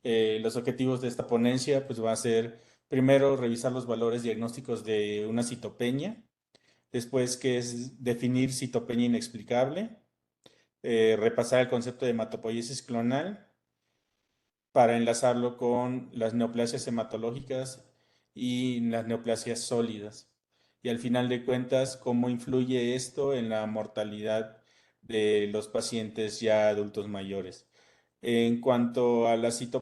Los objetivos de esta ponencia pues va a ser primero revisar los valores diagnósticos de una citopenia, después que es definir citopenia inexplicable, repasar el concepto de hematopoiesis clonal para enlazarlo con las neoplasias hematológicas y las neoplasias sólidas. Y al final de cuentas, cómo influye esto en la mortalidad de los pacientes ya adultos mayores. En cuanto a la citopenia,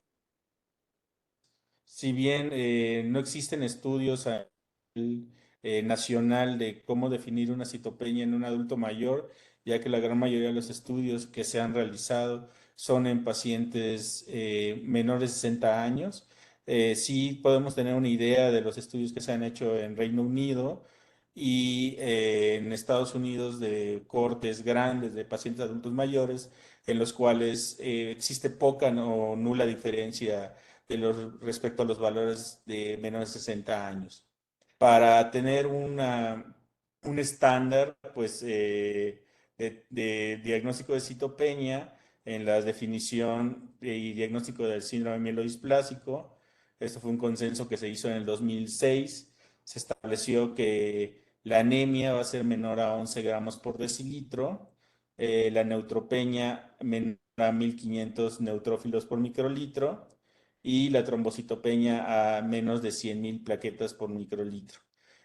si bien no existen estudios a nivel nacional de cómo definir una citopenia en un adulto mayor, ya que la gran mayoría de los estudios que se han realizado son en pacientes menores de 60 años, sí podemos tener una idea de los estudios que se han hecho en Reino Unido y en Estados Unidos de cohortes grandes de pacientes adultos mayores, en los cuales existe poca o nula diferencia respecto a los valores de menos de 60 años. Para tener un estándar pues, de diagnóstico de citopenia en la definición y diagnóstico del síndrome mielodisplásico, esto fue un consenso que se hizo en el 2006, se estableció que la anemia va a ser menor a 11 gramos por decilitro, la neutropenia menor a 1500 neutrófilos por microlitro, y la trombocitopenia a menos de 100.000 plaquetas por microlitro.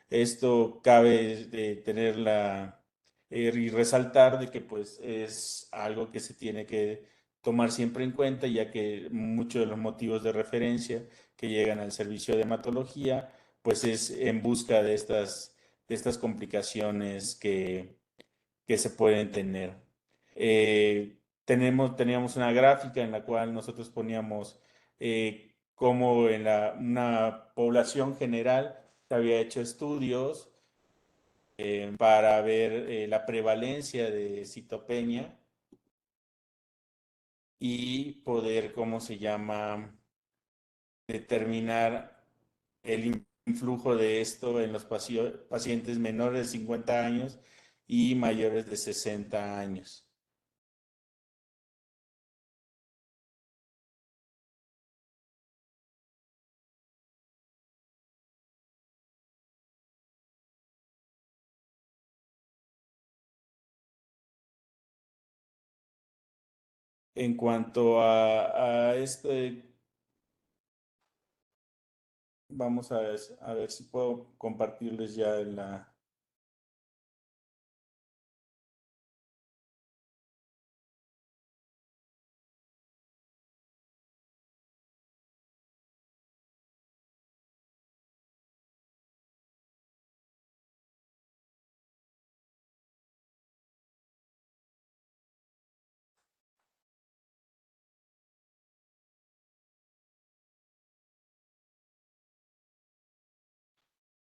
Esto cabe de tenerla y resaltar de que pues es algo que se tiene que tomar siempre en cuenta, ya que muchos de los motivos de referencia que llegan al servicio de hematología pues es en busca de estas complicaciones que se pueden tener. Teníamos una gráfica en la cual nosotros poníamos cómo en una población general se había hecho estudios para ver la prevalencia de citopenia y poder, ¿cómo se llama?, determinar el influjo de esto en los pacientes menores de 50 años y mayores de 60 años. En cuanto a este, vamos a ver si puedo compartirles ya la...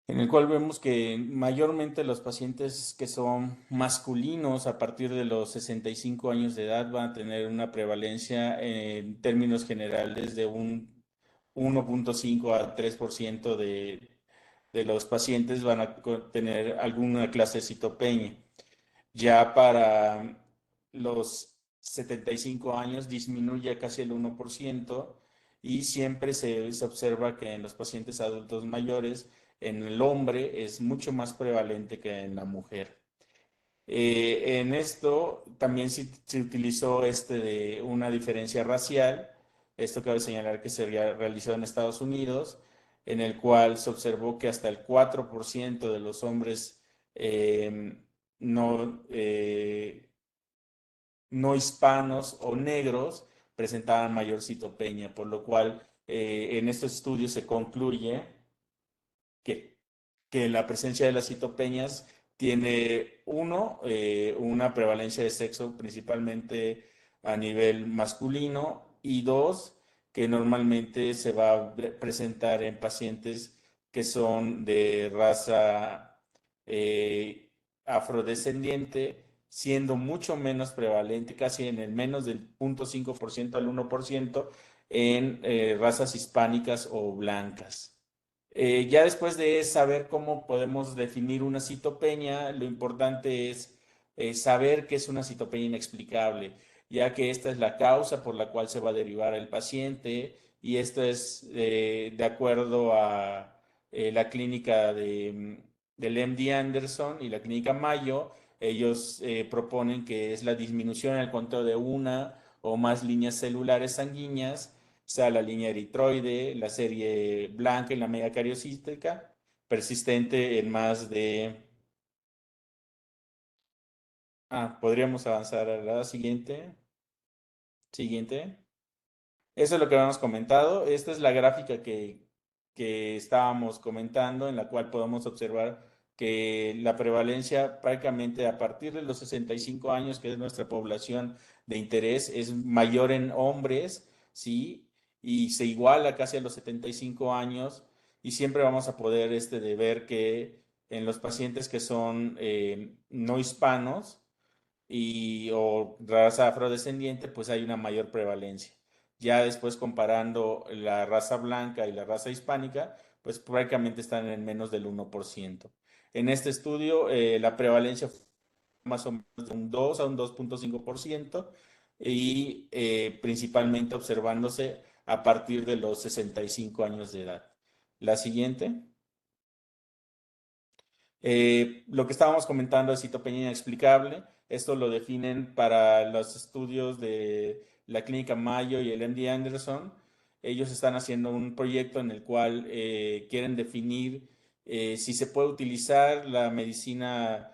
En el cual vemos que mayormente los pacientes que son masculinos a partir de los 65 años de edad van a tener una prevalencia en términos generales de un 1.5 a 3% de los pacientes van a tener alguna clase de citopenia. Ya para los 75 años disminuye casi el 1% y siempre se observa que en los pacientes adultos mayores, en el hombre es mucho más prevalente que en la mujer. En esto también se utilizó de una diferencia racial. Esto cabe señalar que se realizó en Estados Unidos, en el cual se observó que hasta el 4% de los hombres no, no hispanos o negros presentaban mayor citopenia, por lo cual en estos estudios se concluye que, que la presencia de las citopenias tiene, una prevalencia de sexo principalmente a nivel masculino, y dos, que normalmente se va a presentar en pacientes que son de raza afrodescendiente, siendo mucho menos prevalente, casi en el menos del 0.5% al 1%, en razas hispánicas o blancas. Ya después de saber cómo podemos definir una citopenia, lo importante es saber qué es una citopenia inexplicable. ya que esta es la causa por la cual se va a derivar el paciente y esto es de acuerdo a la clínica del MD Anderson y la clínica Mayo. Ellos proponen que es la disminución en el conteo de una o más líneas celulares sanguíneas, sea la línea eritroide, la serie blanca y la megacariocística, persistente en más de... podríamos avanzar a la siguiente. Siguiente. Eso es lo que habíamos comentado. Esta es la gráfica que estábamos comentando, en la cual podemos observar que la prevalencia prácticamente a partir de los 65 años, que es nuestra población de interés, es mayor en hombres, ¿sí? Y se iguala casi a los 75 años y siempre vamos a poder de ver que en los pacientes que son no hispanos, o raza afrodescendiente, pues hay una mayor prevalencia. Ya después comparando la raza blanca y la raza hispánica, pues prácticamente están en menos del 1%. En este estudio, la prevalencia fue más o menos de un 2 a un 2,5% y principalmente observándose a partir de los 65 años de edad. La siguiente. Lo que estábamos comentando es citopenia inexplicable. Esto lo definen para los estudios de la Clínica Mayo y el MD Anderson. Ellos están haciendo un proyecto en el cual quieren definir si se puede utilizar la medicina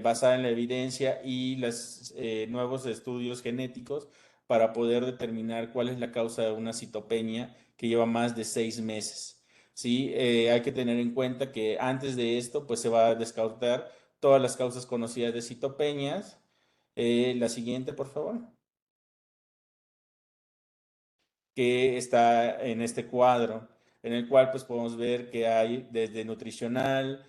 basada en la evidencia y los nuevos estudios genéticos para poder determinar cuál es la causa de una citopenia que lleva más de 6 meses. Sí, hay que tener en cuenta que antes de esto, pues se va a descartar todas las causas conocidas de citopenias. La siguiente, por favor, que está en este cuadro, en el cual pues podemos ver que hay desde nutricional,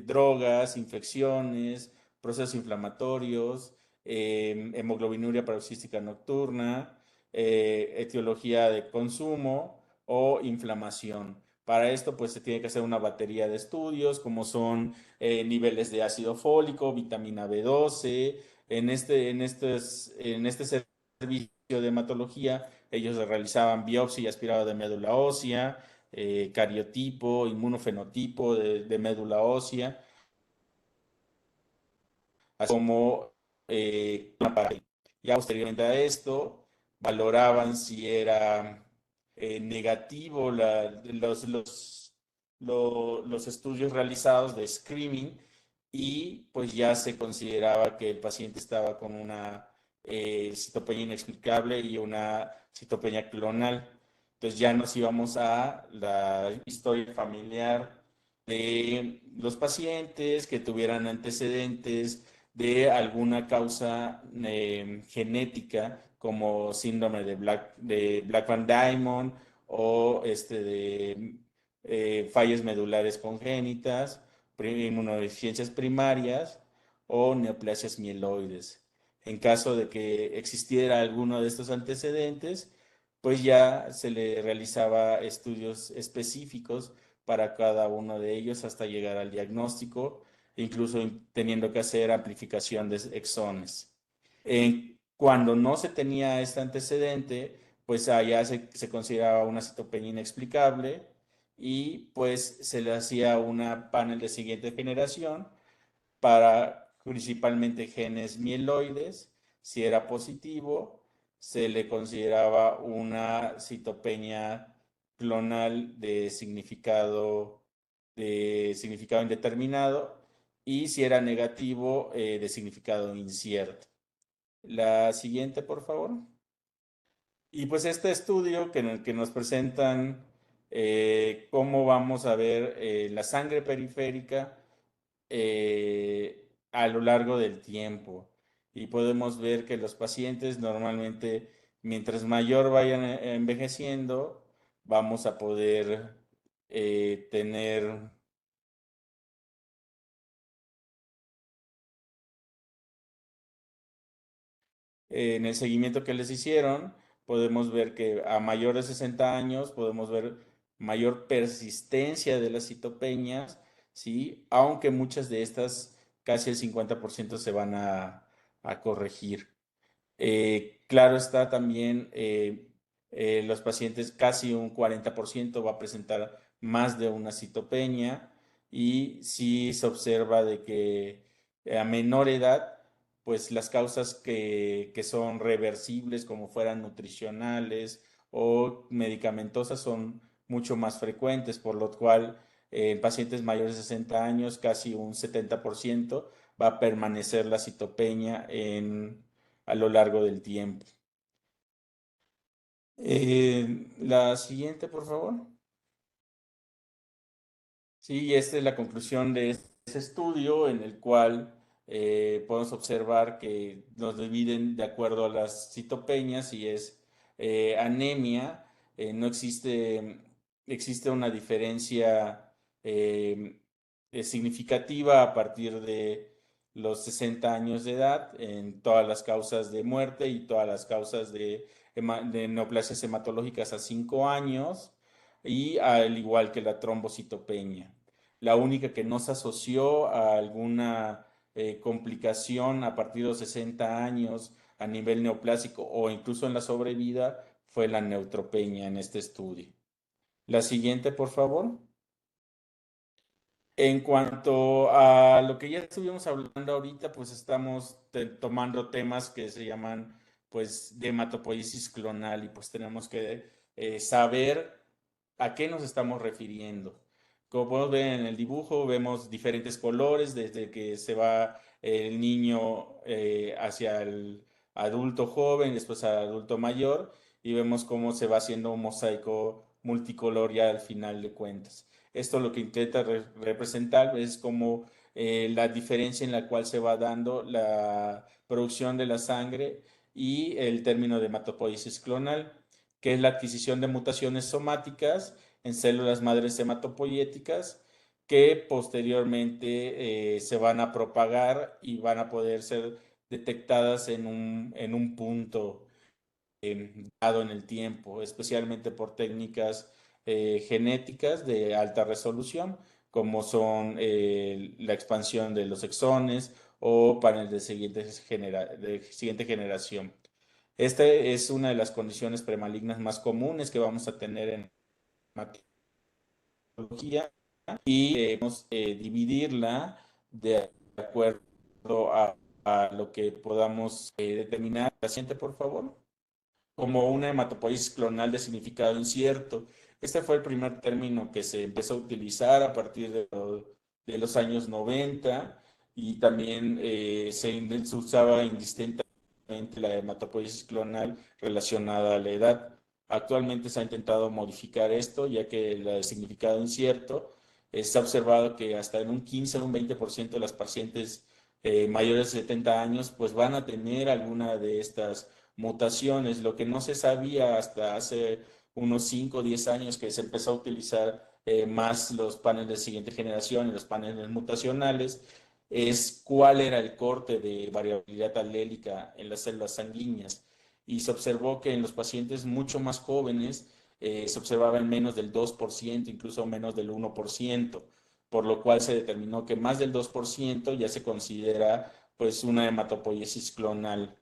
drogas, infecciones, procesos inflamatorios, hemoglobinuria paroxística nocturna, etiología de consumo o inflamación. Para esto, pues se tiene que hacer una batería de estudios, como son niveles de ácido fólico, vitamina B12. En este servicio de hematología, ellos realizaban biopsia y aspirado de médula ósea, cariotipo, inmunofenotipo de médula ósea, así como ya posteriormente a esto, valoraban si era negativo los estudios realizados de screening y pues ya se consideraba que el paciente estaba con una citopenia inexplicable y una citopenia clonal. Entonces ya nos íbamos a la historia familiar de los pacientes que tuvieran antecedentes de alguna causa genética como síndrome de Black Van Diamond o de fallas medulares congénitas, inmunodeficiencias primarias o neoplasias mieloides. En caso de que existiera alguno de estos antecedentes, pues ya se le realizaba estudios específicos para cada uno de ellos hasta llegar al diagnóstico, incluso teniendo que hacer amplificación de exones. Cuando no se tenía este antecedente, pues allá se consideraba una citopenia inexplicable y pues se le hacía una panel de siguiente generación para principalmente genes mieloides. Si era positivo, se le consideraba una citopenia clonal de significado indeterminado y si era negativo, de significado incierto. La siguiente, por favor. Y pues este estudio que nos presentan cómo vamos a ver la sangre periférica a lo largo del tiempo. Y podemos ver que los pacientes normalmente, mientras mayor vayan envejeciendo, vamos a poder tener en el seguimiento que les hicieron, podemos ver que a mayor de 60 años podemos ver mayor persistencia de las citopenias, ¿sí? Aunque muchas de estas, casi el 50% se van a corregir. Claro está también, los pacientes, casi un 40% va a presentar más de una citopenia y sí se observa de que a menor edad, pues las causas que son reversibles, como fueran nutricionales o medicamentosas, son mucho más frecuentes, por lo cual en pacientes mayores de 60 años, casi un 70% va a permanecer la citopenia a lo largo del tiempo. La siguiente, por favor. Sí, y esta es la conclusión de ese estudio en el cual podemos observar que nos dividen de acuerdo a las citopenias y es anemia. No existe una diferencia eh, significativa a partir de los 60 años de edad en todas las causas de muerte y todas las causas de neoplasias hematológicas a 5 años, y al igual que la trombocitopenia. La única que no se asoció a alguna complicación a partir de los 60 años a nivel neoplásico o incluso en la sobrevida fue la neutropenia en este estudio. La siguiente, por favor. En cuanto a lo que ya estuvimos hablando ahorita, pues estamos tomando temas que se llaman pues de hematopoiesis clonal y pues tenemos que saber a qué nos estamos refiriendo. Como podemos ver en el dibujo, vemos diferentes colores desde que se va el niño hacia el adulto joven, después al adulto mayor, y vemos cómo se va haciendo un mosaico multicolor ya al final de cuentas. Esto lo que intenta representar es como la diferencia en la cual se va dando la producción de la sangre y el término de hematopoiesis clonal, que es la adquisición de mutaciones somáticas en células madres hematopoyéticas que posteriormente se van a propagar y van a poder ser detectadas en un punto dado en el tiempo, especialmente por técnicas genéticas de alta resolución, como son la expansión de los exones o paneles de siguiente generación. Esta es una de las condiciones premalignas más comunes que vamos a tener en hematología y debemos dividirla de acuerdo a lo que podamos determinar. La siguiente, por favor. Como una hematopoiesis clonal de significado incierto. Este fue el primer término que se empezó a utilizar a partir de los años 90 y también se usaba indistintamente la hematopoiesis clonal relacionada a la edad. Actualmente se ha intentado modificar esto, ya que el significado incierto se ha observado que hasta en un 15 o un 20% de las pacientes mayores de 70 años pues van a tener alguna de estas mutaciones, lo que no se sabía hasta hace unos 5 o 10 años que se empezó a utilizar más los paneles de siguiente generación y los paneles mutacionales, es cuál era el corte de variabilidad alélica en las células sanguíneas. Y se observó que en los pacientes mucho más jóvenes se observaba en menos del 2%, incluso menos del 1%, por lo cual se determinó que más del 2% ya se considera pues una hematopoiesis clonal.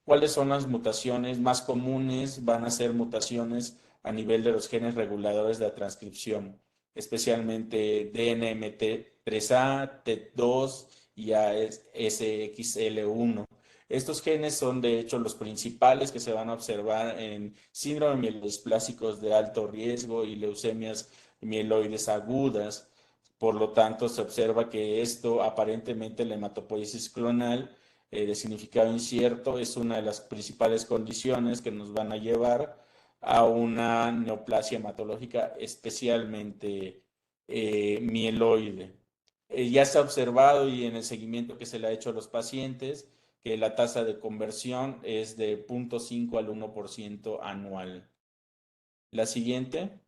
¿Cuáles son las mutaciones más comunes? Van a ser mutaciones a nivel de los genes reguladores de la transcripción, especialmente DNMT3A, TET2 y ASXL1. Estos genes son de hecho los principales que se van a observar en síndrome mielodysplasicos de alto riesgo y leucemias mieloides agudas. Por lo tanto, se observa que esto, aparentemente, la hematopoiesis clonal de significado incierto, es una de las principales condiciones que nos van a llevar a una neoplasia hematológica especialmente mieloide. Ya se ha observado y en el seguimiento que se le ha hecho a los pacientes que la tasa de conversión es de 0.5 al 1% anual. La siguiente.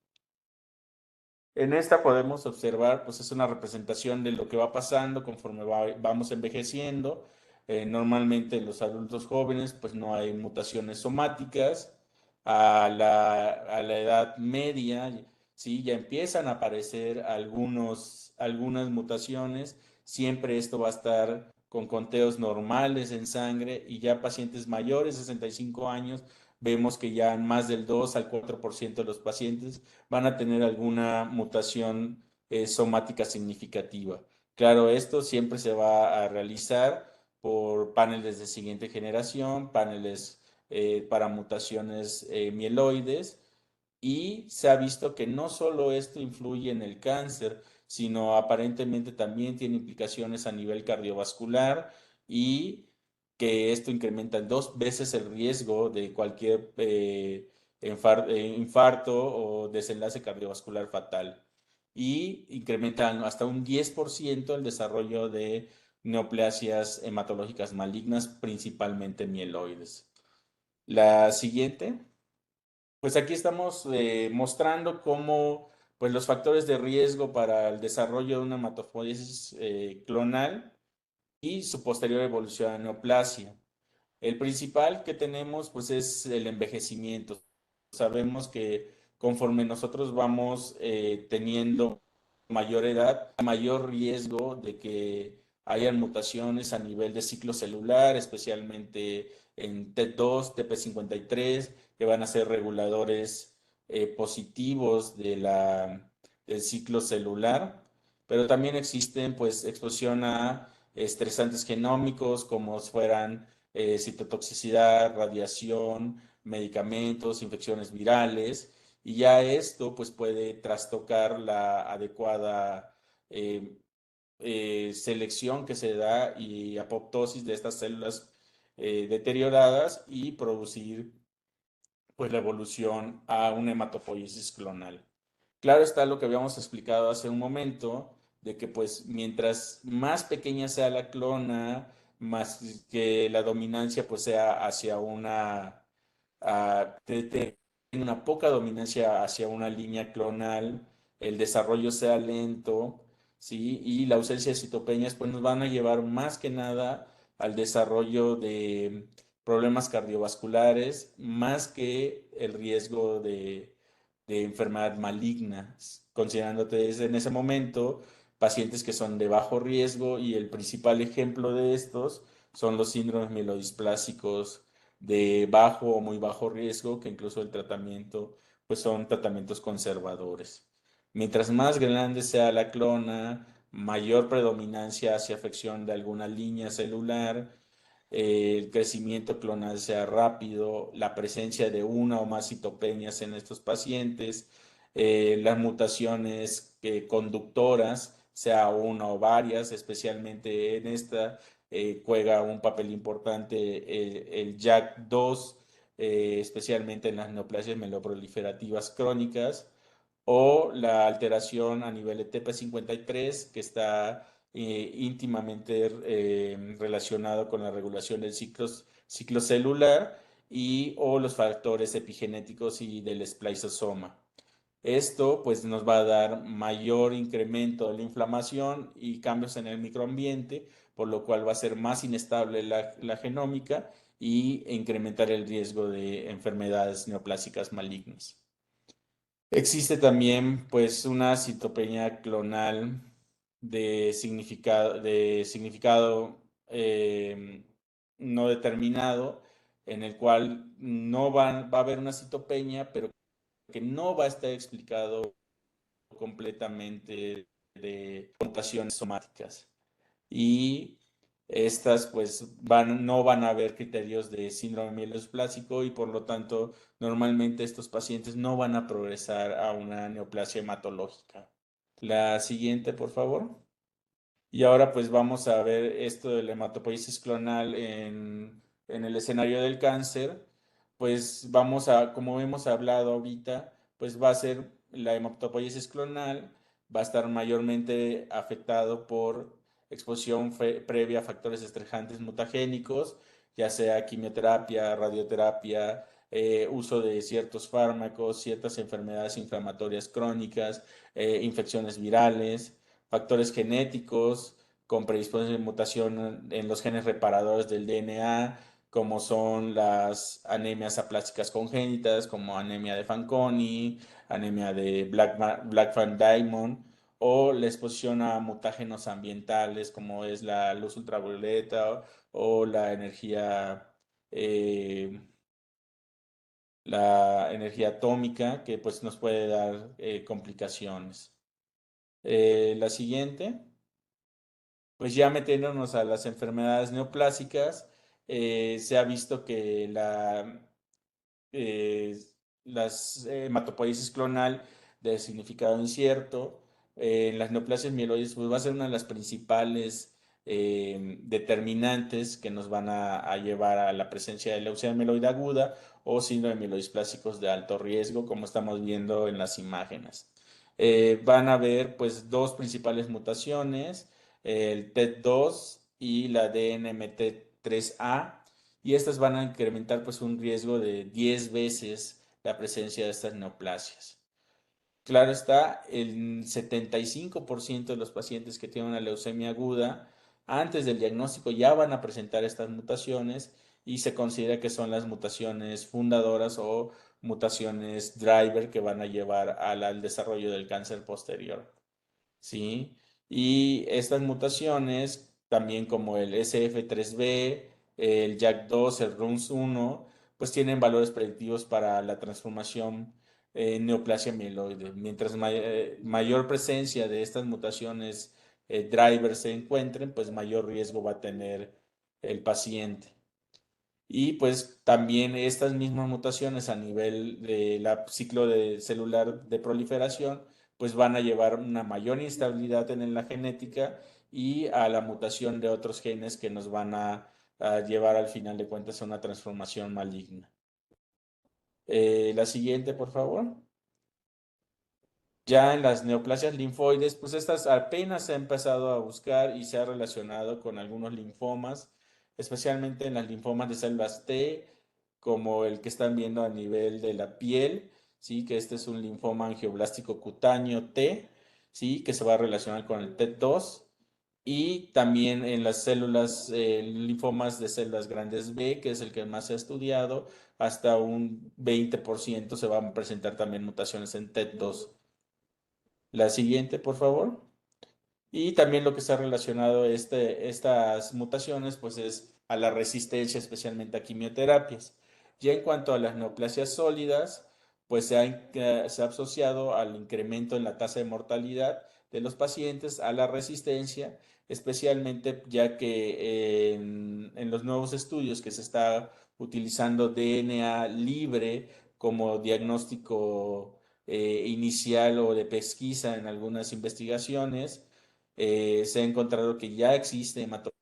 En esta podemos observar, pues es una representación de lo que va pasando conforme vamos envejeciendo. Normalmente en los adultos jóvenes, pues no hay mutaciones somáticas. A la edad media, sí, ya empiezan a aparecer algunas mutaciones. Siempre esto va a estar con conteos normales en sangre, y ya pacientes mayores de 65 años, vemos que ya más del 2 al 4% de los pacientes van a tener alguna mutación somática significativa. Claro, esto siempre se va a realizar por paneles de siguiente generación, paneles para mutaciones mieloides, y se ha visto que no solo esto influye en el cáncer, sino aparentemente también tiene implicaciones a nivel cardiovascular, y que esto incrementa 2 veces el riesgo de cualquier infarto o desenlace cardiovascular fatal. Y incrementan hasta un 10% el desarrollo de neoplasias hematológicas malignas, principalmente mieloides. La siguiente. Pues aquí estamos mostrando cómo, pues, los factores de riesgo para el desarrollo de una hematopoiesis clonal y su posterior evolución a neoplasia. El principal que tenemos, pues, es el envejecimiento. Sabemos que conforme nosotros vamos teniendo mayor edad, hay mayor riesgo de que hayan mutaciones a nivel de ciclo celular, especialmente en TET2, TP53, que van a ser reguladores positivos del ciclo celular. Pero también existen, pues, exposición a estresantes genómicos, como fueran citotoxicidad, radiación, medicamentos, infecciones virales, y ya esto, pues, puede trastocar la adecuada eh, selección que se da y apoptosis de estas células deterioradas, y producir, pues, la evolución a una hematopoiesis clonal. Claro está lo que habíamos explicado hace un momento, de que, pues, mientras más pequeña sea la clona, más que la dominancia, pues, sea hacia una poca dominancia hacia una línea clonal, el desarrollo sea lento, ¿sí? Y la ausencia de citopenias, pues, nos van a llevar más que nada al desarrollo de problemas cardiovasculares, más que el riesgo de enfermedad maligna, considerándote desde en ese momento pacientes que son de bajo riesgo, y el principal ejemplo de estos son los síndromes mielodisplásicos de bajo o muy bajo riesgo, que incluso el tratamiento, pues, son tratamientos conservadores. Mientras más grande sea la clona, mayor predominancia hacia afección de alguna línea celular, el crecimiento clonal sea rápido, la presencia de una o más citopenias en estos pacientes, las mutaciones conductoras, sea una o varias, especialmente en esta, juega un papel importante el JAK2, especialmente en las neoplasias mieloproliferativas crónicas, o la alteración a nivel de TP53, que está íntimamente relacionado con la regulación del ciclo celular, y o los factores epigenéticos y del spliceosoma. Esto, pues, nos va a dar mayor incremento de la inflamación y cambios en el microambiente, por lo cual va a ser más inestable la genómica, y incrementar el riesgo de enfermedades neoplásicas malignas. Existe también, pues, una citopenia clonal de significado no determinado, en el cual no va a haber una citopenia, pero que no va a estar explicado completamente de mutaciones somáticas. Y estas, pues, no van a haber criterios de síndrome mieloesplásico, y por lo tanto normalmente estos pacientes no van a progresar a una neoplasia hematológica. La siguiente, por favor. Y ahora, pues, vamos a ver esto de la hematopoiesis clonal en el escenario del cáncer. Pues como hemos hablado ahorita, pues va a ser la hematopoiesis clonal, va a estar mayormente afectado por exposición previa a factores estresantes mutagénicos, ya sea quimioterapia, radioterapia, uso de ciertos fármacos, ciertas enfermedades inflamatorias crónicas, infecciones virales, factores genéticos con predisposición de mutación en los genes reparadores del DNA, como son las anemias aplásticas congénitas, como anemia de Fanconi, anemia de Black Van Diamond, o la exposición a mutágenos ambientales como es la luz ultravioleta o eh, la energía atómica que pues nos puede dar complicaciones. La siguiente, pues ya metiéndonos a las enfermedades neoplásicas, se ha visto que eh, las hematopoiesis clonal de significado incierto en las neoplasias mieloides pues va a ser una de las principales determinantes que nos van a llevar a la presencia de leucemia mieloide aguda o síndrome de mieloidisplásicos de alto riesgo, como estamos viendo en las imágenes. Van a haber pues dos principales mutaciones, el TET2 y la DNMT3A, y estas van a incrementar pues un riesgo de 10 veces la presencia de estas neoplasias. Claro está, el 75% de los pacientes que tienen una leucemia aguda antes del diagnóstico ya van a presentar estas mutaciones y se considera que son las mutaciones fundadoras o mutaciones driver que van a llevar al desarrollo del cáncer posterior. ¿Sí? Y estas mutaciones, también como el SF3B, el JAK2, el RUNX1, pues tienen valores predictivos para la transformación en neoplasia mieloide. Mientras mayor presencia de estas mutaciones drivers se encuentren, pues mayor riesgo va a tener el paciente. Y pues también estas mismas mutaciones a nivel de la ciclo de celular de proliferación, pues van a llevar una mayor instabilidad en la genética y a la mutación de otros genes que nos van a llevar al final de cuentas a una transformación maligna. La siguiente, por favor. Ya en las neoplasias linfoides, pues estas apenas se ha empezado a buscar y se ha relacionado con algunos linfomas, especialmente en las linfomas de células T, como el que están viendo a nivel de la piel, ¿sí? Que este es un linfoma angioblástico cutáneo T, ¿sí? Que se va a relacionar con el TET2. Y también en las células, linfomas de células grandes B, que es el que más se ha estudiado, hasta un 20% se van a presentar también mutaciones en TET2. La siguiente, por favor. Y también lo que está relacionado estas mutaciones, pues es a la resistencia, especialmente a quimioterapias. Ya en cuanto a las neoplasias sólidas, pues se ha asociado al incremento en la tasa de mortalidad de los pacientes, a la resistencia, especialmente ya que en los nuevos estudios que se está utilizando DNA libre como diagnóstico inicial o de pesquisa en algunas investigaciones, se ha encontrado que ya existe hematopoiesis,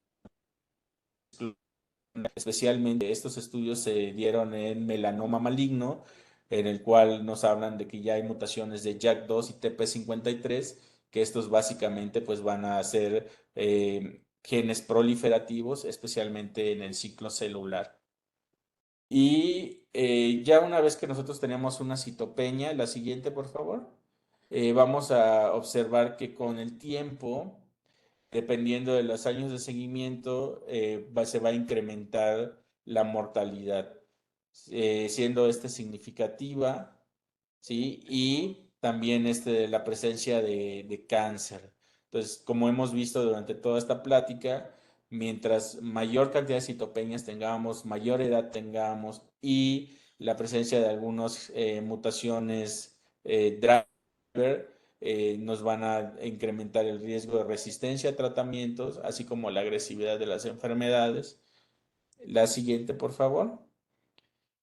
especialmente estos estudios se dieron en melanoma maligno, en el cual nos hablan de que ya hay mutaciones de JAK2 y TP53, que estos básicamente pues van a ser genes proliferativos, especialmente en el ciclo celular. Y ya una vez que nosotros tenemos una citopenia, la siguiente, por favor, vamos a observar que con el tiempo, dependiendo de los años de seguimiento, se va a incrementar la mortalidad, siendo esta significativa, ¿sí? Y también la presencia de cáncer. Entonces, como hemos visto durante toda esta plática, mientras mayor cantidad de citopenias tengamos, mayor edad tengamos y la presencia de algunas mutaciones driver, nos van a incrementar el riesgo de resistencia a tratamientos, así como la agresividad de las enfermedades. La siguiente, por favor.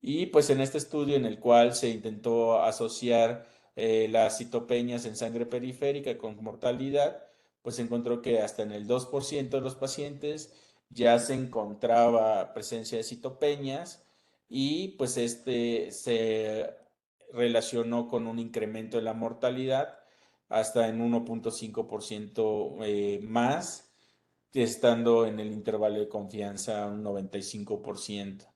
Y pues en este estudio en el cual se intentó asociar las citopenias en sangre periférica con mortalidad, pues se encontró que hasta en el 2% de los pacientes ya se encontraba presencia de citopenias y pues este se relacionó con un incremento de la mortalidad hasta en 1.5% más, estando en el intervalo de confianza un 95%.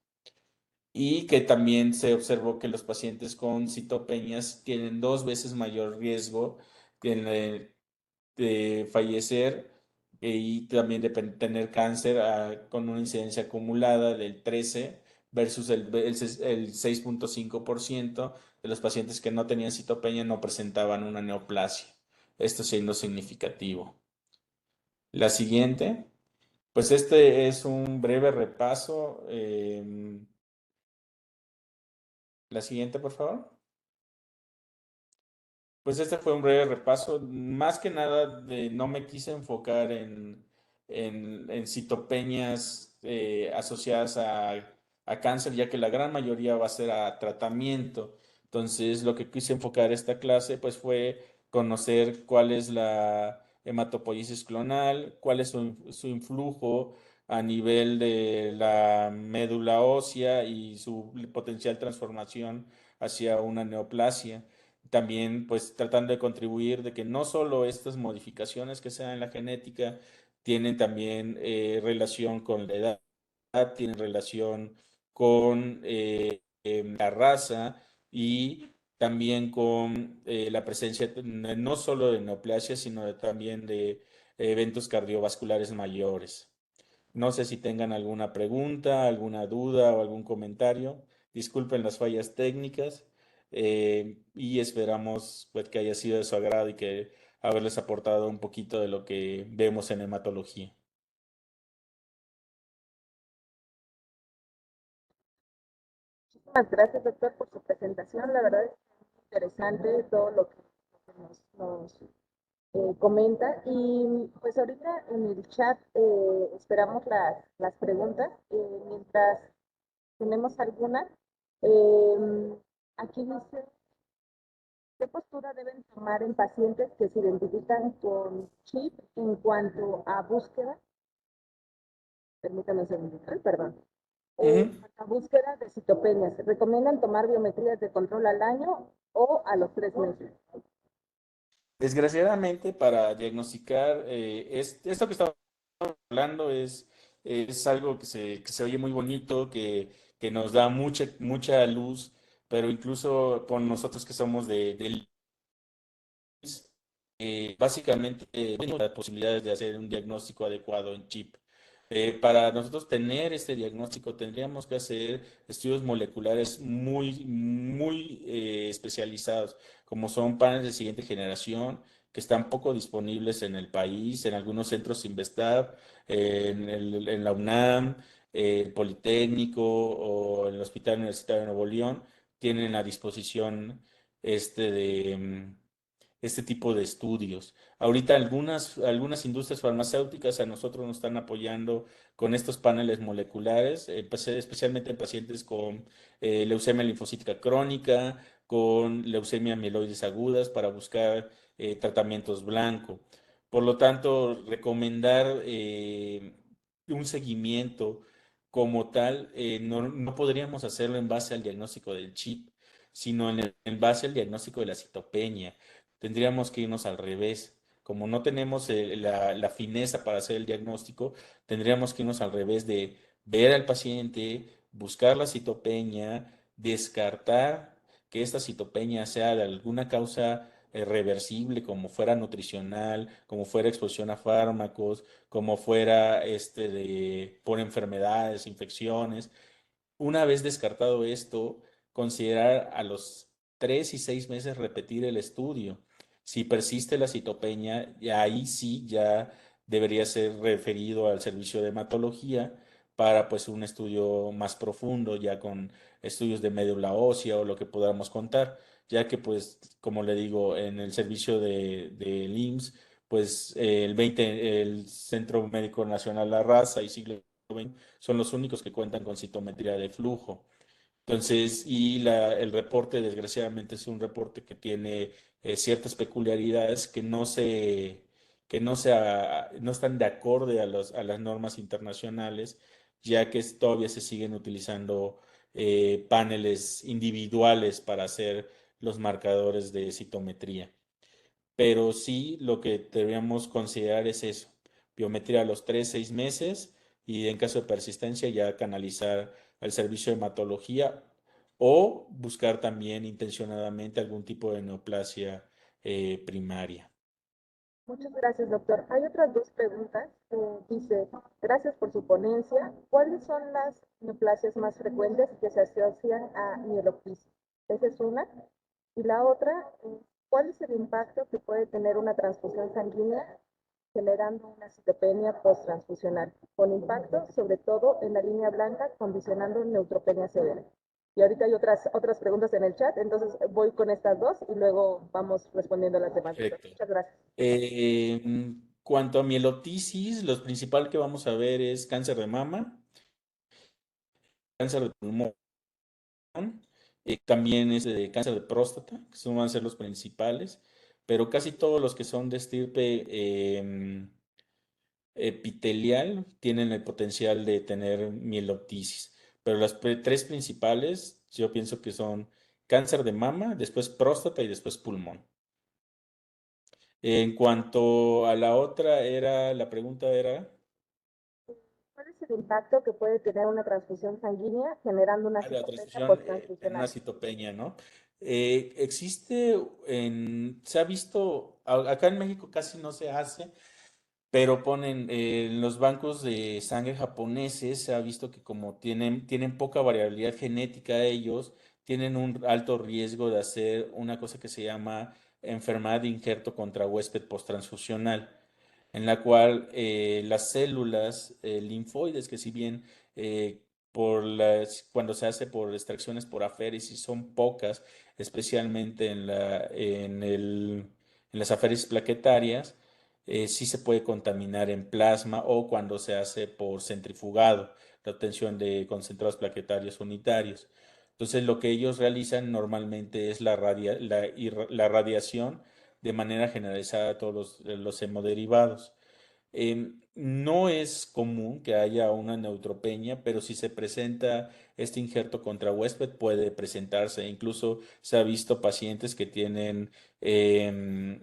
Y que también se observó que los pacientes con citopenias tienen 2 veces mayor riesgo de fallecer y también de tener cáncer con una incidencia acumulada del 13 versus el 6.5% de los pacientes que no tenían citopenia no presentaban una neoplasia. esto siendo significativo. La siguiente, pues este es un breve repaso. La siguiente, por favor. Pues este fue un breve repaso. Más que nada, no me quise enfocar en citopenias asociadas a cáncer, ya que la gran mayoría va a ser a tratamiento. Entonces, lo que quise enfocar esta clase, pues fue conocer cuál es la hematopoiesis clonal, cuál es su influjo a nivel de la médula ósea y su potencial transformación hacia una neoplasia. También pues tratando de contribuir de que no solo estas modificaciones que se dan en la genética tienen también relación con la edad, tienen relación con la raza y también con la presencia no solo de neoplasia, sino también de eventos cardiovasculares mayores. No sé si tengan alguna pregunta, alguna duda o algún comentario. Disculpen las fallas técnicas y esperamos pues, que haya sido de su agrado y que haberles aportado un poquito de lo que vemos en hematología. Muchísimas gracias, doctor, por su presentación. La verdad es muy interesante todo lo que nos comenta. Y pues ahorita en el chat esperamos las preguntas. Mientras tenemos algunas, eh, aquí dice, ¿qué postura deben tomar en pacientes que se identifican con CHIP en cuanto a búsqueda? Permítame un segundo, perdón. Ujú. A búsqueda de citopenias. ¿Recomiendan tomar biometrías de control al año o a los 3 meses? Desgraciadamente, para diagnosticar, esto que estamos hablando es algo que se oye muy bonito, que nos da mucha luz, pero incluso con nosotros que somos del básicamente tenemos las posibilidades de hacer un diagnóstico adecuado en chip. Para nosotros tener este diagnóstico tendríamos que hacer estudios moleculares muy especializados, como son paneles de siguiente generación, que están poco disponibles en el país, en algunos centros Investab, en la UNAM, el Politécnico o el Hospital Universitario de Nuevo León, tienen a disposición este tipo de estudios. Ahorita algunas industrias farmacéuticas a nosotros nos están apoyando con estos paneles moleculares, especialmente en pacientes con leucemia linfocítica crónica, con leucemia mieloides agudas para buscar tratamientos blanco. Por lo tanto, recomendar un seguimiento como tal, no podríamos hacerlo en base al diagnóstico del chip, sino en base al diagnóstico de la citopenia. Tendríamos que irnos al revés. Como no tenemos la fineza para hacer el diagnóstico, tendríamos que irnos al revés de ver al paciente, buscar la citopenia, descartar que esta citopenia sea de alguna causa reversible, como fuera nutricional, como fuera exposición a fármacos, como fuera por enfermedades, infecciones. Una vez descartado esto, considerar a los 3 y 6 meses repetir el estudio. Si persiste la citopenia, y ahí sí ya debería ser referido al servicio de hematología para pues un estudio más profundo, ya con estudios de médula ósea o lo que podamos contar, ya que pues como le digo, en el servicio de IMSS, pues el Centro Médico Nacional La Raza y Siglo XX son los únicos que cuentan con citometría de flujo. Entonces, el reporte, desgraciadamente, es un reporte que tiene ciertas peculiaridades que no están de acorde a las normas internacionales, ya que todavía se siguen utilizando paneles individuales para hacer los marcadores de citometría. Pero sí lo que deberíamos considerar es eso, biometría a los 3, 6 meses y en caso de persistencia ya canalizar al servicio de hematología o buscar también intencionadamente algún tipo de neoplasia primaria. Muchas gracias, doctor. Hay otras dos preguntas. Dice, gracias por su ponencia. ¿Cuáles son las neoplasias más frecuentes que se asocian a mieloplasia? Esa es una. Y la otra, ¿Cuál es el impacto que puede tener una transfusión sanguínea generando una citopenia posttransfusional, con impacto sobre todo en la línea blanca, condicionando neutropenia severa? Y ahorita hay otras preguntas en el chat, entonces voy con estas dos y luego vamos respondiendo a las demás. Perfecto. Muchas gracias. Cuanto a mielotisis, lo principal que vamos a ver es cáncer de mama, cáncer de pulmón, también es de cáncer de próstata, que son van a ser los principales, pero casi todos los que son de estirpe epitelial tienen el potencial de tener mieloptisis. Pero las tres principales, yo pienso que son cáncer de mama, después próstata y después pulmón. En cuanto a la otra, la pregunta era ¿Cuál es el impacto que puede tener una transfusión sanguínea generando una la citopenia transfusión en una posttransfusional? citopeña, ¿no? Se ha visto, acá en México casi no se hace, pero ponen en los bancos de sangre japoneses, se ha visto que como tienen poca variabilidad genética ellos, tienen un alto riesgo de hacer una cosa que se llama enfermedad de injerto contra huésped posttransfusional, en la cual las células linfoides, que si bien eh, cuando se hace por extracciones por aféresis son pocas, especialmente en las aféresis plaquetarias, sí se puede contaminar en plasma o cuando se hace por centrifugado, la obtención de concentrados plaquetarios unitarios. Entonces, lo que ellos realizan normalmente es la radiación de manera generalizada a todos los hemoderivados. No es común que haya una neutropenia, pero si se presenta este injerto contra huésped puede presentarse. Incluso se ha visto pacientes que tienen em,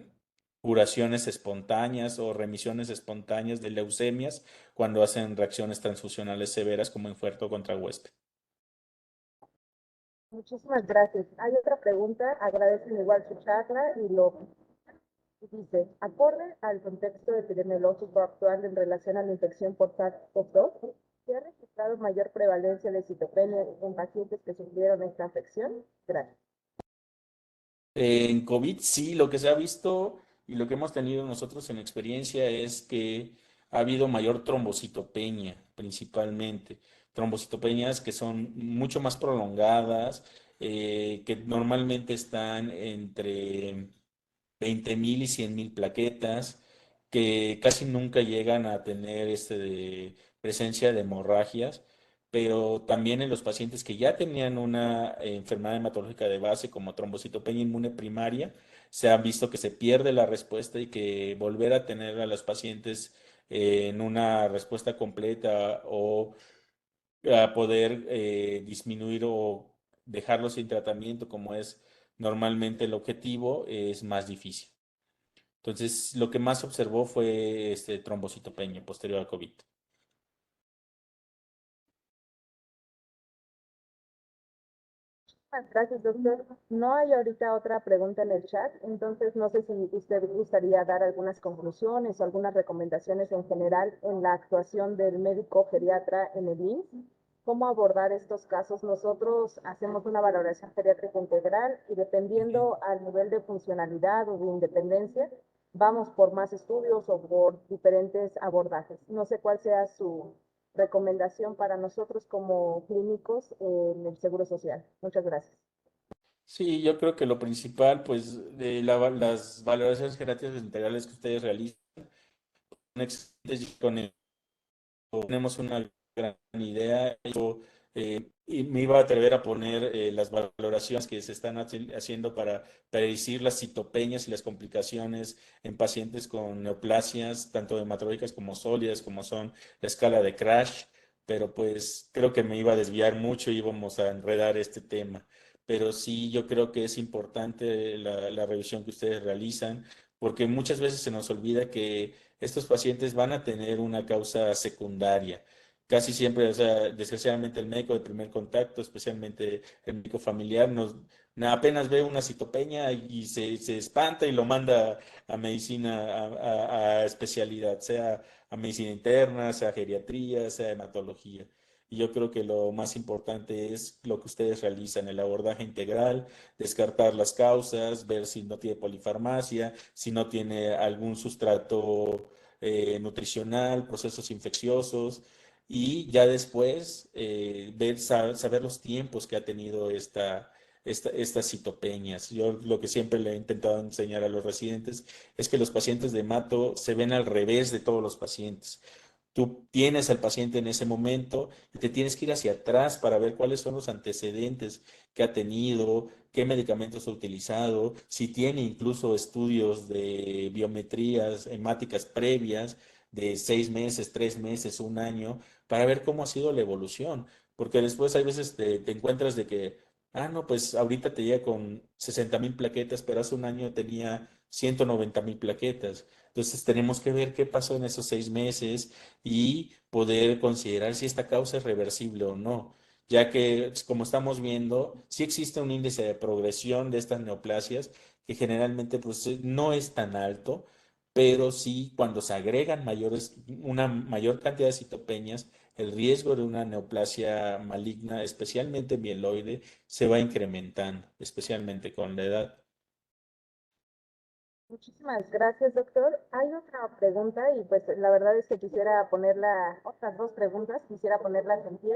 curaciones espontáneas o remisiones espontáneas de leucemias cuando hacen reacciones transfusionales severas como injerto contra huésped. Muchísimas gracias. Hay otra pregunta, agradecen igual su charla y lo dice, acorde al contexto epidemiológico actual en relación a la infección por SARS-CoV-2, ¿se ha registrado mayor prevalencia de citopenia en pacientes que sufrieron esta infección? Gracias. En COVID sí, lo que se ha visto y lo que hemos tenido nosotros en experiencia es que ha habido mayor trombocitopenia, principalmente. Trombocitopenias que son mucho más prolongadas, que normalmente están entre 20.000 y 100.000 plaquetas, que casi nunca llegan a tener de presencia de hemorragias, pero también en los pacientes que ya tenían una enfermedad hematológica de base como trombocitopenia inmune primaria, se ha visto que se pierde la respuesta y que volver a tener a los pacientes en una respuesta completa o a poder disminuir o dejarlos sin tratamiento como es normalmente el objetivo es más difícil. Entonces, lo que más se observó fue este trombocitopenia posterior al COVID. Gracias, doctor. No hay ahorita otra pregunta en el chat, entonces no sé si usted gustaría dar algunas conclusiones o algunas recomendaciones en general en la actuación del médico geriatra en el IMSS. ¿Cómo abordar estos casos? Nosotros hacemos una valoración geriátrica integral y Ujú. dependiendo al nivel de funcionalidad o de independencia, vamos por más estudios o por diferentes abordajes. No sé cuál sea su recomendación para nosotros como clínicos en el Seguro Social. Muchas gracias. Sí, yo creo que lo principal, pues, las valoraciones genéticas integrales que ustedes realizan son excelentes con tenemos una gran idea. Y me iba a atrever a poner las valoraciones que se están haciendo para predecir las citopeñas y las complicaciones en pacientes con neoplasias, tanto hematológicas como sólidas, como son la escala de Crash, pero pues creo que me iba a desviar mucho y íbamos a enredar este tema. Pero sí, yo creo que es importante la revisión que ustedes realizan, porque muchas veces se nos olvida que estos pacientes van a tener una causa secundaria. Casi siempre, o sea, desgraciadamente el médico de primer contacto, especialmente el médico familiar, apenas ve una citopeña y se espanta y lo manda a medicina, a especialidad, sea a medicina interna, sea geriatría, sea hematología. Y yo creo que lo más importante es lo que ustedes realizan, el abordaje integral, descartar las causas, ver si no tiene polifarmacia, si no tiene algún sustrato nutricional, procesos infecciosos, y ya después saber los tiempos que ha tenido estas citopeñas. Yo lo que siempre le he intentado enseñar a los residentes es que los pacientes de mato se ven al revés de todos los pacientes. Tú tienes al paciente en ese momento y te tienes que ir hacia atrás para ver cuáles son los antecedentes que ha tenido, qué medicamentos ha utilizado, si tiene incluso estudios de biometrías hemáticas previas de 6 meses, 3 meses, un año, para ver cómo ha sido la evolución. Porque después hay veces te encuentras de que, no, pues ahorita te llega con 60,000 plaquetas, pero hace un año tenía 190,000 plaquetas. Entonces tenemos que ver qué pasó en esos 6 meses y poder considerar si esta causa es reversible o no, ya que, como estamos viendo, sí existe un índice de progresión de estas neoplasias que generalmente pues, no es tan alto, pero sí cuando se agregan una mayor cantidad de citopeñas, el riesgo de una neoplasia maligna, especialmente mieloide, se va incrementando, especialmente con la edad. Muchísimas gracias, doctor. Hay otra pregunta y pues la verdad es que quisiera ponerla, otras dos preguntas, quisiera ponerlas en pie.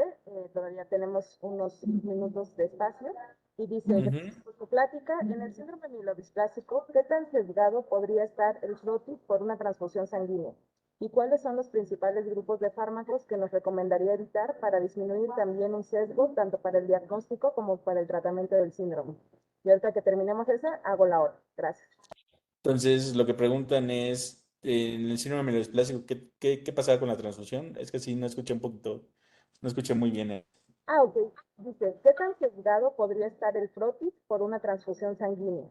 Todavía tenemos unos minutos de espacio. Y dice, Ujú. gracias por su plática. En el síndrome mielodisplásico, ¿qué tan sesgado podría estar el frotis por una transfusión sanguínea? ¿Y cuáles son los principales grupos de fármacos que nos recomendaría evitar para disminuir también un sesgo tanto para el diagnóstico como para el tratamiento del síndrome? Y ahorita que terminemos esa, hago la otra. Gracias. Entonces, lo que preguntan es, en el síndrome mielodisplásico, ¿qué pasaba con la transfusión? Es que sí, no escuché un poquito, no escuché muy bien. Ok. Dice, ¿qué tan sesgado podría estar el frotis por una transfusión sanguínea?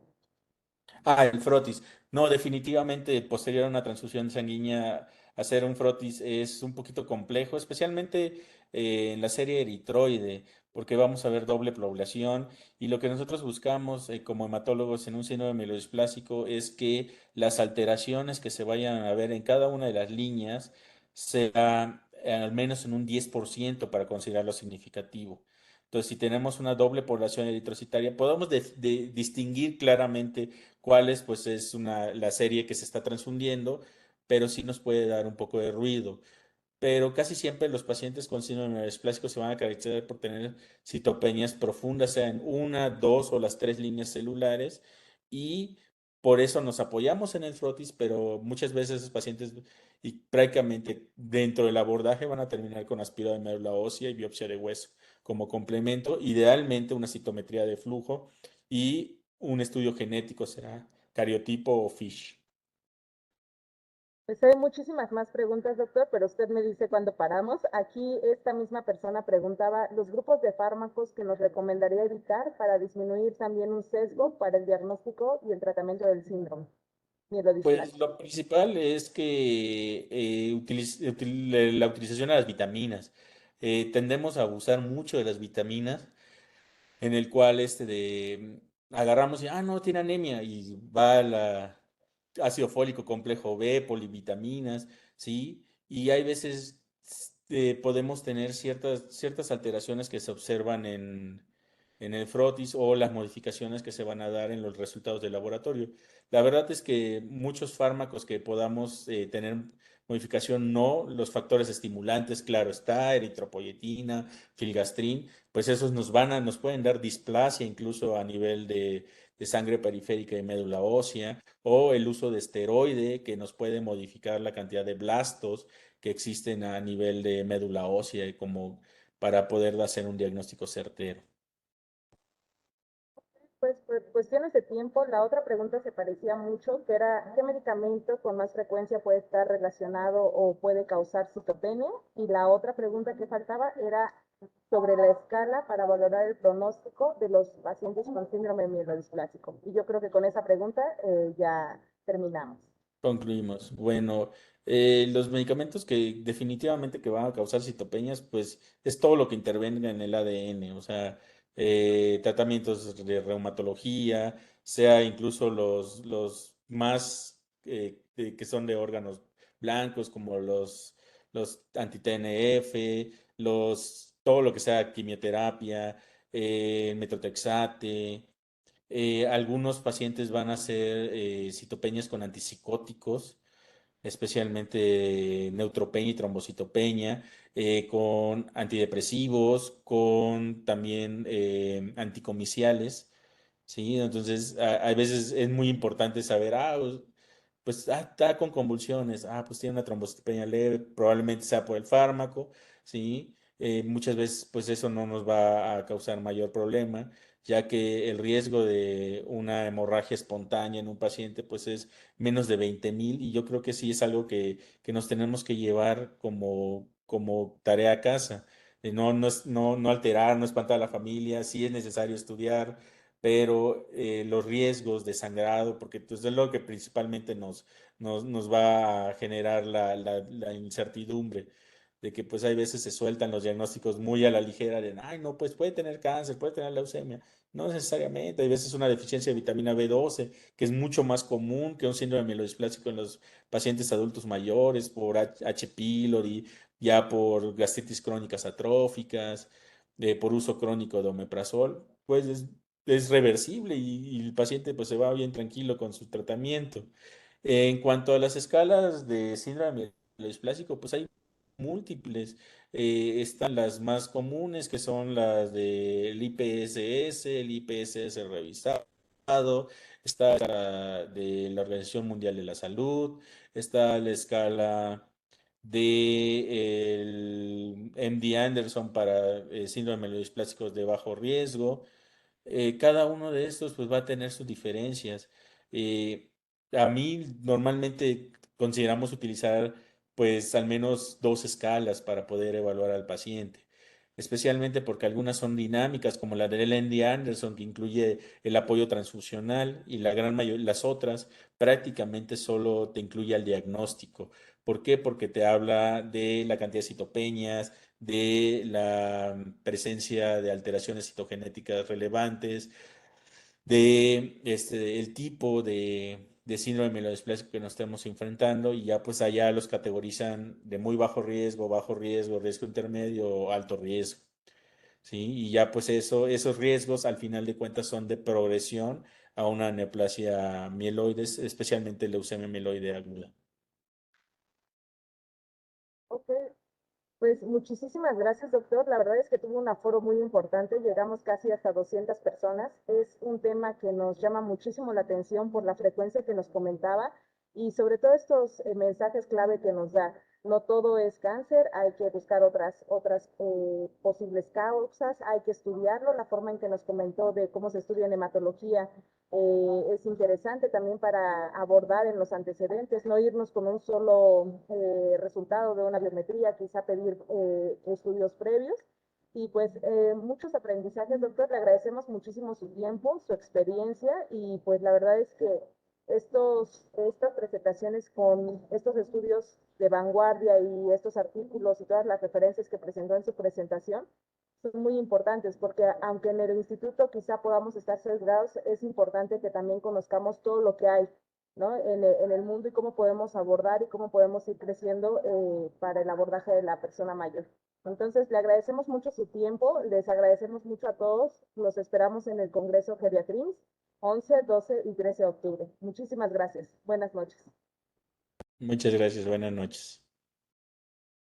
El frotis. No, definitivamente posterior a una transfusión sanguínea, hacer un frotis es un poquito complejo, especialmente en la serie eritroide, porque vamos a ver doble población y lo que nosotros buscamos como hematólogos en un síndrome mielodisplásico es que las alteraciones que se vayan a ver en cada una de las líneas sea al menos en un 10% para considerarlo significativo. Entonces, si tenemos una doble población eritrocitaria, podemos distinguir claramente cuáles pues es la serie que se está transfundiendo, pero sí nos puede dar un poco de ruido. Pero casi siempre los pacientes con síndrome mielodisplásico se van a caracterizar por tener citopenias profundas, sea en una, dos o las tres líneas celulares, y por eso nos apoyamos en el frotis, pero muchas veces esos pacientes y prácticamente dentro del abordaje van a terminar con aspirado de médula ósea y biopsia de hueso como complemento, idealmente una citometría de flujo y un estudio genético será cariotipo o FISH. Pues hay muchísimas más preguntas, doctor, pero usted me dice cuándo paramos. Aquí esta misma persona preguntaba los grupos de fármacos que nos recomendaría evitar para disminuir también un sesgo para el diagnóstico y el tratamiento del síndrome Pues mielodisplásico. lo principal es que la utilización de las vitaminas. Tendemos a abusar mucho de las vitaminas, en el cual agarramos y, no, tiene anemia, y va la ácido fólico complejo B, polivitaminas, ¿sí? Y hay veces podemos tener ciertas alteraciones que se observan en el frotis o las modificaciones que se van a dar en los resultados del laboratorio. La verdad es que muchos fármacos que podamos tener modificación, no, los factores estimulantes, claro está, eritropoyetina, filgastrin, pues esos nos pueden dar displasia incluso a nivel de sangre periférica y médula ósea, o el uso de esteroide que nos puede modificar la cantidad de blastos que existen a nivel de médula ósea y como para poder hacer un diagnóstico certero. Pues por cuestiones de tiempo, la otra pregunta se parecía mucho, que era ¿qué medicamento con más frecuencia puede estar relacionado o puede causar citopenia? Y la otra pregunta que faltaba era sobre la escala para valorar el pronóstico de los pacientes con síndrome mielodisplásico. Y yo creo que con esa pregunta ya terminamos. Concluimos. Bueno, los medicamentos que definitivamente que van a causar citopenias, pues es todo lo que intervenga en el ADN, o sea, tratamientos de reumatología, sea incluso los más que son de órganos blancos, como los anti-TNF, todo lo que sea quimioterapia, metotrexate. Algunos pacientes van a hacer citopenias con antipsicóticos, especialmente neutropenia y trombocitopenia, con antidepresivos, con también anticomiciales. Sí, entonces a veces es muy importante saber, pues está con convulsiones, pues tiene una trombocitopenia leve, probablemente sea por el fármaco, sí. Muchas veces pues eso no nos va a causar mayor problema, ya que el riesgo de una hemorragia espontánea en un paciente pues es menos de 20,000 y yo creo que sí es algo que nos tenemos que llevar como tarea a casa. No alterar, no espantar a la familia, sí es necesario estudiar, pero los riesgos de sangrado, porque pues, es lo que principalmente nos va a generar la incertidumbre, de que pues hay veces se sueltan los diagnósticos muy a la ligera, de, ay, no, pues puede tener cáncer, puede tener leucemia. No necesariamente, hay veces una deficiencia de vitamina B12, que es mucho más común que un síndrome mielodisplásico en los pacientes adultos mayores, por H. pylori, ya por gastritis crónicas atróficas, por uso crónico de omeprazol, pues es reversible y el paciente pues se va bien tranquilo con su tratamiento. En cuanto a las escalas de síndrome mielodisplásico, pues hay múltiples. Están las más comunes, que son las del IPSS, el IPSS revisado, está la de la Organización Mundial de la Salud, está la escala de el MD Anderson para síndrome mielodisplásico de bajo riesgo. Cada uno de estos pues va a tener sus diferencias. Eh, a mí normalmente consideramos utilizar pues al menos dos escalas para poder evaluar al paciente, especialmente porque algunas son dinámicas como la del Andy Anderson que incluye el apoyo transfusional y la gran mayoría, las otras prácticamente solo te incluye el diagnóstico. ¿Por qué? Porque te habla de la cantidad de citopenias, de la presencia de alteraciones citogenéticas relevantes, de el tipo de síndrome mielodisplásico que nos estemos enfrentando y ya pues allá los categorizan de muy bajo riesgo, riesgo intermedio o alto riesgo, ¿sí? Y ya pues esos riesgos al final de cuentas son de progresión a una neoplasia mieloides, especialmente leucemia mieloide aguda. Ok, pues muchísimas gracias, doctor. La verdad es que tuvo un aforo muy importante, llegamos casi hasta 200 personas. Es un tema que nos llama muchísimo la atención por la frecuencia que nos comentaba y sobre todo estos mensajes clave que nos da. No todo es cáncer, hay que buscar otras posibles causas, hay que estudiarlo. La forma en que nos comentó de cómo se estudia en hematología es interesante también para abordar en los antecedentes, no irnos con un solo resultado de una biometría, quizá pedir estudios previos. Y pues muchos aprendizajes, doctor, le agradecemos muchísimo su tiempo, su experiencia y pues la verdad es que estas presentaciones con estos estudios de vanguardia y estos artículos y todas las referencias que presentó en su presentación son muy importantes porque aunque en el instituto quizá podamos estar sesgados, es importante que también conozcamos todo lo que hay, ¿no? En el mundo y cómo podemos abordar y cómo podemos ir creciendo para el abordaje de la persona mayor. Entonces, le agradecemos mucho su tiempo, les agradecemos mucho a todos, los esperamos en el Congreso Geriatrims 11, 12 y 13 de octubre. Muchísimas gracias. Buenas noches. Muchas gracias, buenas noches.